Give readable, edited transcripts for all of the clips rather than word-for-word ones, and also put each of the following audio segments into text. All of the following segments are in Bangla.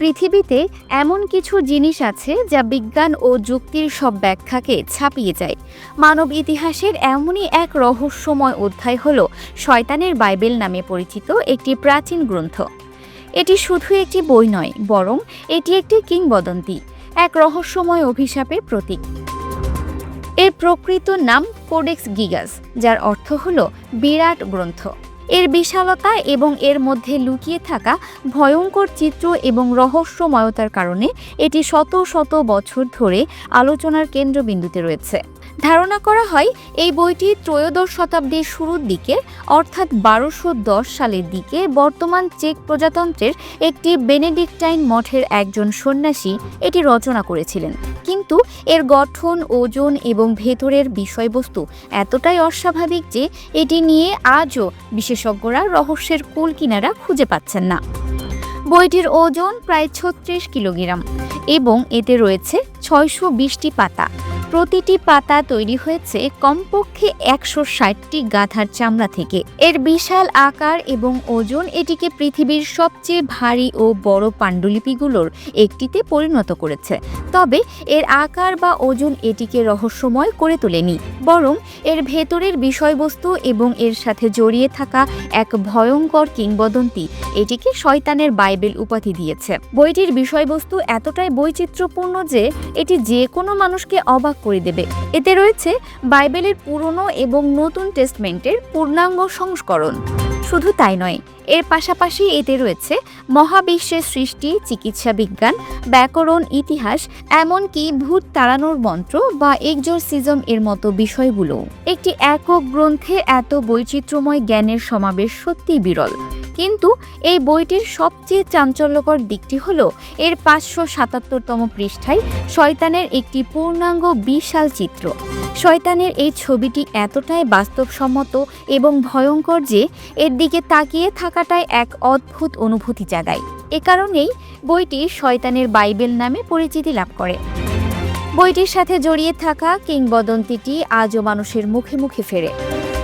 পৃথিবীতে এমন কিছু জিনিস আছে যা বিজ্ঞান ও যুক্তির সব ব্যাখ্যাকে ছাপিয়ে যায়। মানব ইতিহাসের এমনই এক রহস্যময় অধ্যায় হল শয়তানের বাইবেল নামে পরিচিত একটি প্রাচীন গ্রন্থ। এটি শুধু একটি বই নয়, বরং এটি একটি কিংবদন্তি, এক রহস্যময় অভিশাপের প্রতীক। এর প্রকৃত নাম কোডেক্স গিগাস, যার অর্থ হল বিরাট গ্রন্থ। এর বিশালতা এবং এর মধ্যে লুকিয়ে থাকা ভয়ঙ্কর চিত্র এবং রহস্যময়তার কারণে এটি শত শত বছর ধরে আলোচনার কেন্দ্রবিন্দুতে রয়েছে। ধারণা করা হয় এই বইটি ত্রয়োদশ শতাব্দীর শুরুর দিকে, অর্থাৎ 1210 সালের দিকে বর্তমান চেক প্রজাতন্ত্রের একটি বেনেডিক্টাইন মঠের একজন সন্ন্যাসী এটি রচনা করেছিলেন। কিন্তু এর গঠন, ওজন এবং ভেতরের বিষয়বস্তু এতটাই অস্বাভাবিক যে এটি নিয়ে আজও বিশেষজ্ঞরা রহস্যের কুল কিনারা খুঁজে পাচ্ছেন না। বইটির ওজন প্রায় 36 কিলোগ্রাম এবং এতে রয়েছে 620টি পাতা। প্রতিটি পাতা তৈরি হয়েছে কমপক্ষে 160টি গাধার চামড়া থেকে। এর বিশাল আকার এবং ওজন এটিকে পৃথিবীর সবচেয়ে ভারী ও বড় পাণ্ডুলিপিগুলোর একটিতে পরিণত করেছে। তবে এর আকার বা ওজন এটিকে রহস্যময় করে তোলেনি, বরং এর ভেতরের বিষয়বস্তু এবং এর সাথে জড়িয়ে থাকা এক ভয়ঙ্কর কিংবদন্তি এটিকে শয়তানের বাইবেল উপাধি দিয়েছে। বইটির বিষয়বস্তু এতটাই বৈচিত্র্যপূর্ণ যে এটি যে কোনো মানুষকে অবাক করে দেবে। এতে রয়েছে বাইবেলের পুরনো এবং নতুন টেস্টমেন্টের পূর্ণাঙ্গ সংস্করণ। শুধু তাই নয়, এর পাশাপাশি এতে রয়েছে মহাবিশ্বের সৃষ্টি, চিকিৎসা বিজ্ঞান, ব্যাকরণ, ইতিহাস, এমনকি ভূত তাড়ানোর মন্ত্র বা এক্সোরসিজম এর মতো বিষয়গুলো। একটি একক গ্রন্থে এত বৈচিত্র্যময় জ্ঞানের সমাবেশ সত্যিই বিরল। কিন্তু এই বইটির সবচেয়ে চাঞ্চল্যকর দিকটি হল এর 577তম পৃষ্ঠায় শয়তানের একটি পূর্ণাঙ্গ বিশাল চিত্র। শয়তানের এই ছবিটি এতটাই বাস্তবসম্মত এবং ভয়ঙ্কর যে এর দিকে তাকিয়ে থাকাটাই এক অদ্ভুত অনুভূতি জাগায়। এ কারণেই বইটি শয়তানের বাইবেল নামে পরিচিতি লাভ করে। বইটির সাথে জড়িয়ে থাকা কিংবদন্তিটি আজও মানুষের মুখে মুখে ফেরে।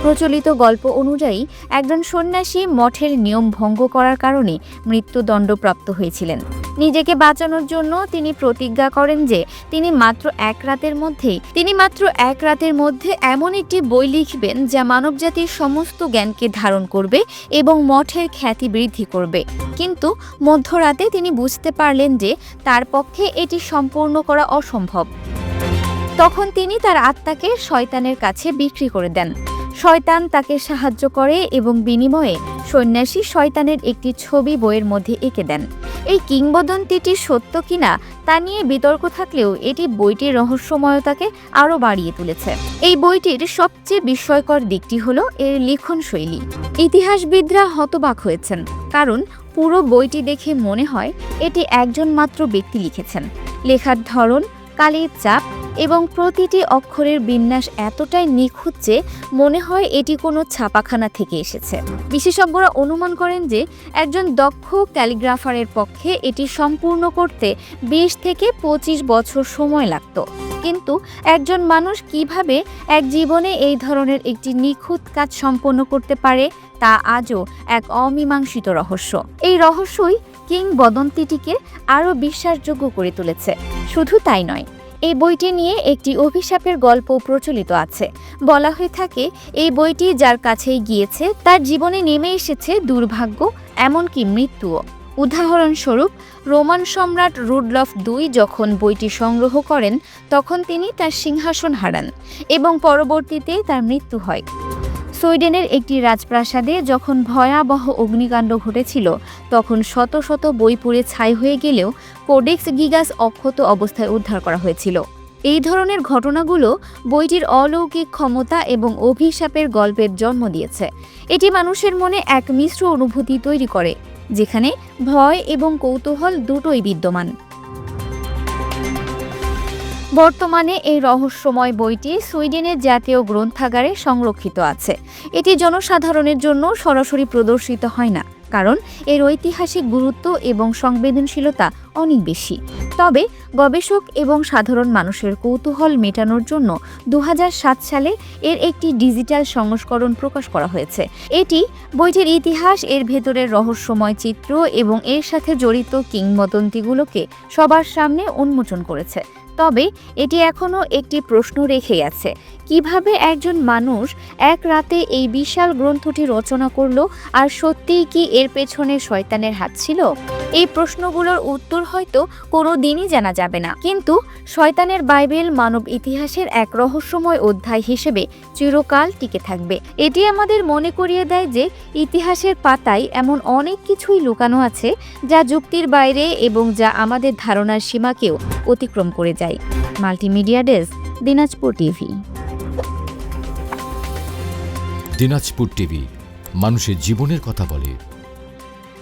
প্রচলিত গল্প অনুযায়ী একজন সন্ন্যাসী মঠের নিয়ম ভঙ্গ করার কারণে মৃত্যুদণ্ডপ্রাপ্ত হয়েছিলেন। নিজেকে বাঁচানোর জন্য তিনি প্রতিজ্ঞা করেন যে তিনি মাত্র এক রাতের মধ্যে এমন একটি বই লিখবেন যা মানবজাতির সমস্ত জ্ঞানকে ধারণ করবে এবং মঠের খ্যাতি বৃদ্ধি করবে। কিন্তু মধ্যরাতে তিনি বুঝতে পারলেন যে তার পক্ষে এটি সম্পূর্ণ করা অসম্ভব। তখন তিনি তার আত্মাকে শয়তানের কাছে বিক্রি করে দেন। শয়তান তাকে সাহায্য করে এবং বিনিময়ে সন্ন্যাসী শয়তানের একটি ছবি বইয়ের মধ্যে এঁকে দেন। এই কিংবদন্তিটি সত্য কিনা তা নিয়ে বিতর্ক থাকলেও এটি বইটির রহস্যময়তাকে আরও বাড়িয়ে তুলেছে। এই বইটির সবচেয়ে বিস্ময়কর দিকটি হলো এর লিখন শৈলী। ইতিহাসবিদরা হতবাক হয়েছেন, কারণ পুরো বইটি দেখে মনে হয় এটি একজন মাত্র ব্যক্তি লিখেছেন। লেখার ধরন, কালির চাপ এবং প্রতিটি অক্ষরের বিন্যাস এতটাই নিখুঁত যে মনে হয় এটি কোনো ছাপাখানা থেকে এসেছে। বিশেষজ্ঞরা অনুমান করেন যে একজন দক্ষ ক্যালিগ্রাফারের পক্ষে এটি সম্পূর্ণ করতে 20 থেকে 25 বছর সময় লাগত। কিন্তু একজন মানুষ কিভাবে এক জীবনে এই ধরনের একটি নিখুঁত কাজ সম্পন্ন করতে পারে তা আজও এক অমীমাংসিত রহস্য। এই রহস্যই কিংবদন্তিটিকে আরও বিশ্বাসযোগ্য করে তুলেছে। শুধু তাই নয়, এই বইটি নিয়ে একটি অভিশাপের গল্প প্রচলিত আছে। বলা হয়ে থাকে এই বইটি যার কাছেই গিয়েছে তার জীবনে নেমে এসেছে দুর্ভাগ্য, এমনকি মৃত্যুও। উদাহরণস্বরূপ, রোমান সম্রাট রুডলফ II যখন বইটি সংগ্রহ করেন তখন তিনি তার সিংহাসন হারান এবং পরবর্তীতে তার মৃত্যু হয়। সুইডেনের একটি রাজপ্রাসাদে যখন ভয়াবহ অগ্নিকাণ্ড ঘটেছিল তখন শত শত বই পুড়ে ছাই হয়ে গেলেও কোডেক্স গিগাস অক্ষত অবস্থায় উদ্ধার করা হয়েছিল। এই ধরনের ঘটনাগুলো বইটির অলৌকিক ক্ষমতা এবং অভিশাপের গল্পের জন্ম দিয়েছে। এটি মানুষের মনে এক মিশ্র অনুভূতি তৈরি করে, যেখানে ভয় এবং কৌতূহল দুটোই বিদ্যমান। বর্তমানে এই রহস্যময় বইটি সুইডেনের জাতীয় গ্রন্থাগারে সংরক্ষিত আছে। এটি জনসাধারণের জন্য সরাসরি প্রদর্শিত হয় না, কারণ এর ঐতিহাসিক গুরুত্ব এবং সংবেদনশীলতা অনেক বেশি। তবে গবেষক এবং সাধারণ মানুষের কৌতূহল মেটানোর জন্য 2007 সালে এর একটি ডিজিটাল সংস্করণ প্রকাশ করা হয়েছে। এটি বইটির ইতিহাস, এর ভেতরের রহস্যময় চিত্র এবং এর সাথে জড়িত কিংবদন্তিগুলোকে সবার সামনে উন্মোচন করেছে। তবে এটি এখনও একটি প্রশ্ন রেখে গেছে, কিভাবে একজন মানুষ এক রাতে এই বিশাল গ্রন্থটি রচনা করলো, আর সত্যিই কি এর পেছনে শয়তানের হাত ছিল? এই প্রশ্নগুলোর উত্তর হয়তো কোনো দিনই জানা যাবে না, কিন্তু শয়তানের বাইবেল মানব ইতিহাসের এক রহস্যময় অধ্যায় হিসেবে চিরকাল টিকে থাকবে। এটি আমাদের মনে করিয়ে দেয় যে ইতিহাসের পাতায় এমন অনেক কিছুই লুকানো আছে যা যুক্তির বাইরে এবং যা আমাদের ধারণার সীমাকেও অতিক্রম করে যায়। Multimedia desk, Dinajpur TV. Dinajpur TV মানুষের জীবনের কথা বলে।